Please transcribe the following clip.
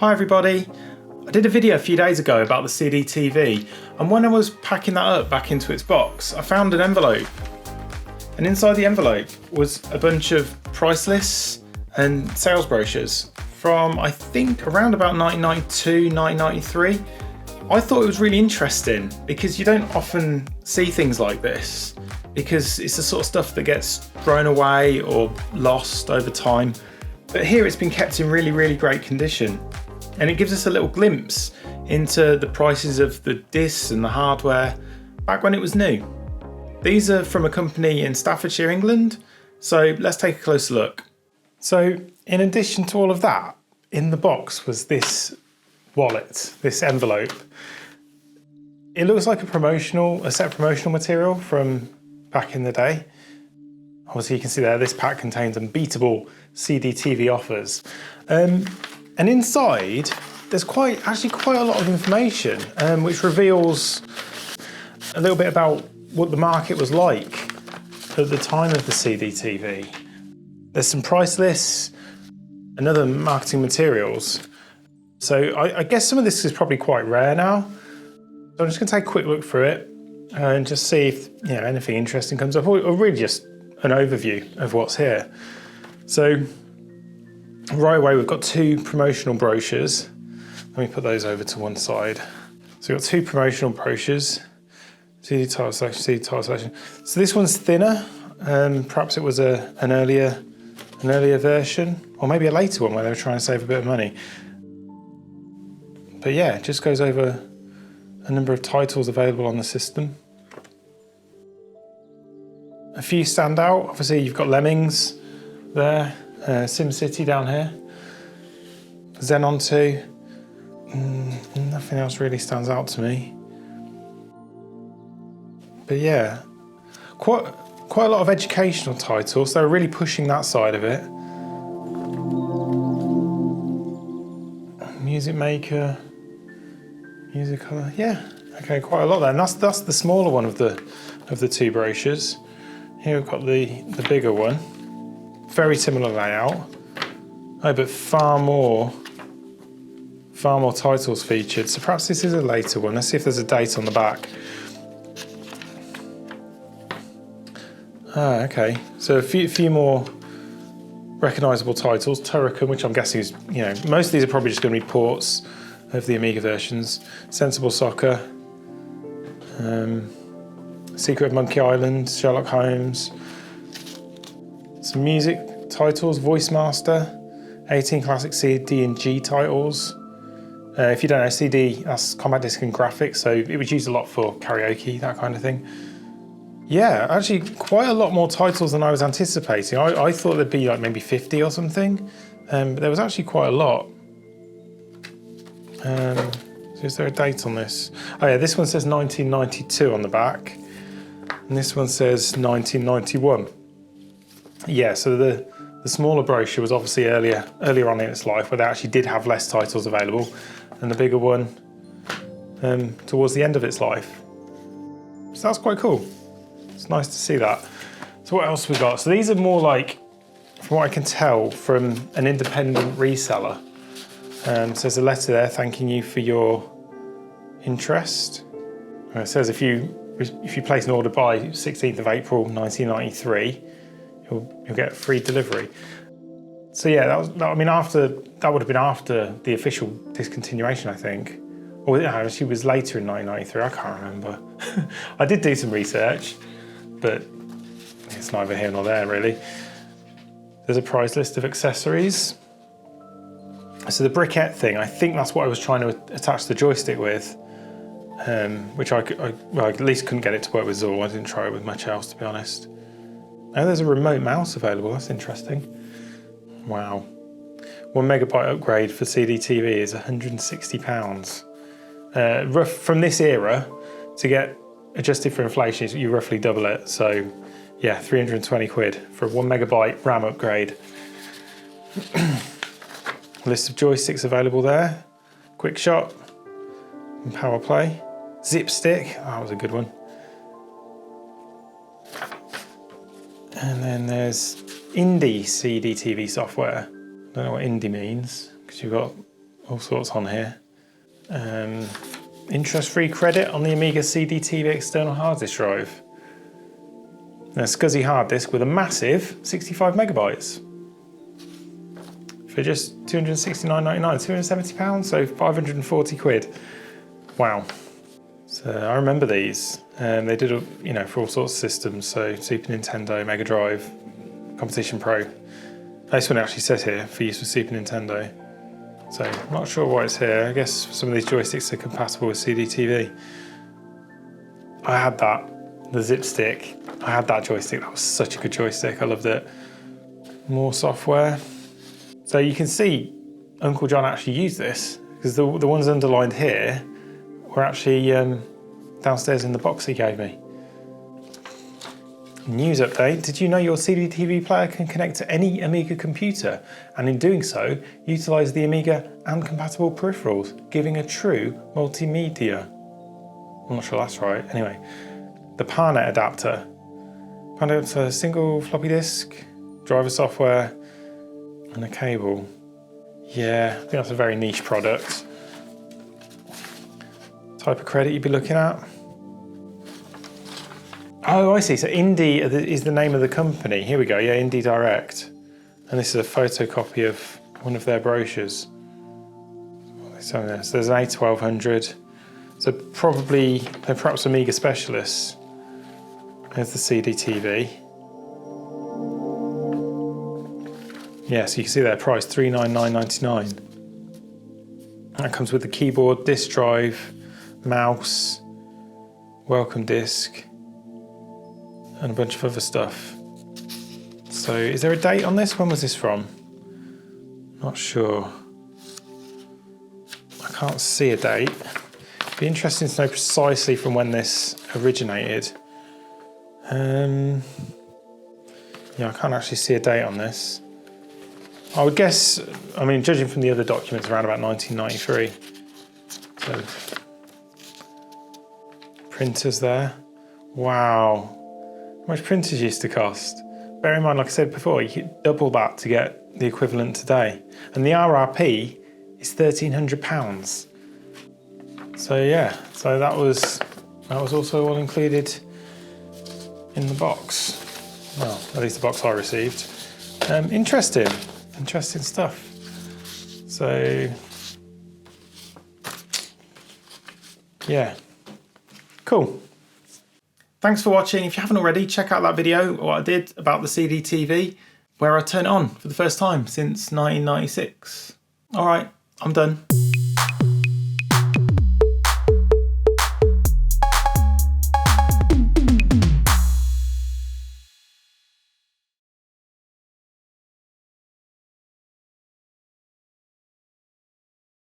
Hi everybody. I did a video a few days ago about the CDTV, and when I was packing that up back into its box, I found an envelope. And inside the envelope was a bunch of price lists and sales brochures from, I think, around about 1992, 1993. I thought it was really interesting because you don't often see things like this, because it's the sort of stuff that gets thrown away or lost over time. But here it's been kept in really, really great condition. And it gives us a little glimpse into the prices of the discs and the hardware back when it was new. These are from a company in Staffordshire, England. So let's take a closer look. So in addition to all of that, in the box was this wallet, this envelope. It looks like a set of promotional material from back in the day. Obviously you can see there, this pack contains unbeatable CDTV offers. And inside, there's actually quite a lot of information, which reveals a little bit about what the market was like at the time of the CDTV. There's some price lists and other marketing materials. So I guess some of this is probably quite rare now. So I'm just going to take a quick look through it and just see if anything interesting comes up, or really just an overview of what's here. So right away, we've got two promotional brochures. Let me put those over to one side. So we've got two promotional brochures. CD title selection, CD title selection. So this one's thinner. Perhaps it was an earlier version, or maybe a later one where they were trying to save a bit of money. But yeah, it just goes over a number of titles available on the system. A few stand out. Obviously, you've got Lemmings there. SimCity down here, Xenon 2, nothing else really stands out to me. But yeah, quite a lot of educational titles. They're really pushing that side of it. Music Maker, Musicolor, yeah, okay, quite a lot there. And that's the smaller one of the two brochures. Here we've got the bigger one. Very similar layout, but far more titles featured. So perhaps this is a later one. Let's see if there's a date on the back. Okay. So a few more recognisable titles. Turrican, which I'm guessing is, most of these are probably just going to be ports of the Amiga versions. Sensible Soccer, Secret of Monkey Island, Sherlock Holmes. Some music titles, Voice Master, 18 classic CD and G titles. If you don't know, CD, that's compact disc and graphics, so it was used a lot for karaoke, that kind of thing. Yeah, actually quite a lot more titles than I was anticipating. I thought there'd be like maybe 50 or something, but there was actually quite a lot. So is there a date on this? Oh yeah, this one says 1992 on the back, and this one says 1991. Yeah, so the smaller brochure was obviously earlier on in its life, where they actually did have less titles available, and the bigger one towards the end of its life. So that's quite cool. It's nice to see that. So what else we got? So these are more like, from what I can tell, from an independent reseller. So there's a letter there thanking you for your interest. It says if you place an order by 16th of April 1993, you'll get free delivery. So yeah, that would have been after the official discontinuation, I think. Or she was later in 1993, I can't remember. I did do some research, but it's neither here nor there really. There's a price list of accessories. So the briquette thing, I think that's what I was trying to attach the joystick with, which I at least couldn't get it to work with Zool. I didn't try it with much else, to be honest. Oh, there's a remote mouse available, that's interesting. Wow. 1 megabyte upgrade for CDTV is £160. From this era, to get adjusted for inflation, you roughly double it. So yeah, 320 quid for a 1 megabyte RAM upgrade. List of joysticks available there. Quick Shot and Power Play. Zip Stick, oh, that was a good one. And then there's Indie CDTV software. Don't know what Indie means, because you've got all sorts on here. Interest-free credit on the Amiga CDTV external hard disk drive. And a SCSI hard disk with a massive 65 megabytes. For just £269.99, £270, so 540 quid. Wow. So I remember these. They did, for all sorts of systems. So Super Nintendo, Mega Drive, Competition Pro. This one actually says here for use with Super Nintendo. So I'm not sure why it's here. I guess some of these joysticks are compatible with CDTV. I had that, the zip stick. I had that joystick. That was such a good joystick. I loved it. More software. So you can see Uncle John actually used this because the ones underlined here were actually downstairs in the box he gave me. News update. Did you know your CDTV player can connect to any Amiga computer and in doing so utilise the Amiga and compatible peripherals, giving a true multimedia? I'm not sure that's right. Anyway, the PowerNet adapter. PowerNet adapter, single floppy disk, driver software and a cable. Yeah, I think that's a very niche product. Type of credit you'd be looking at. Oh, I see. So Indie is the name of the company. Here we go. Yeah, Indie Direct. And this is a photocopy of one of their brochures. So there's an A1200. So probably, they're perhaps Amiga specialists. There's the CDTV. Yeah, so you can see their price, $399.99. That comes with the keyboard, disk drive, mouse, welcome disc, and a bunch of other stuff. So is there a date on this? When was this from? Not sure. I can't see a date. It'd be interesting to know precisely from when this originated. Yeah, I can't actually see a date on this. I would guess, judging from the other documents, around about 1993. So, printers there. Wow. How much printers used to cost? Bear in mind, like I said before, you could double that to get the equivalent today. And the RRP is £1,300. So yeah, so that was also all included in the box. Well, at least the box I received. Interesting stuff. So yeah, cool. Thanks for watching. If you haven't already, check out that video, what I did about the CDTV, where I turned it on for the first time since 1996. All right, I'm done.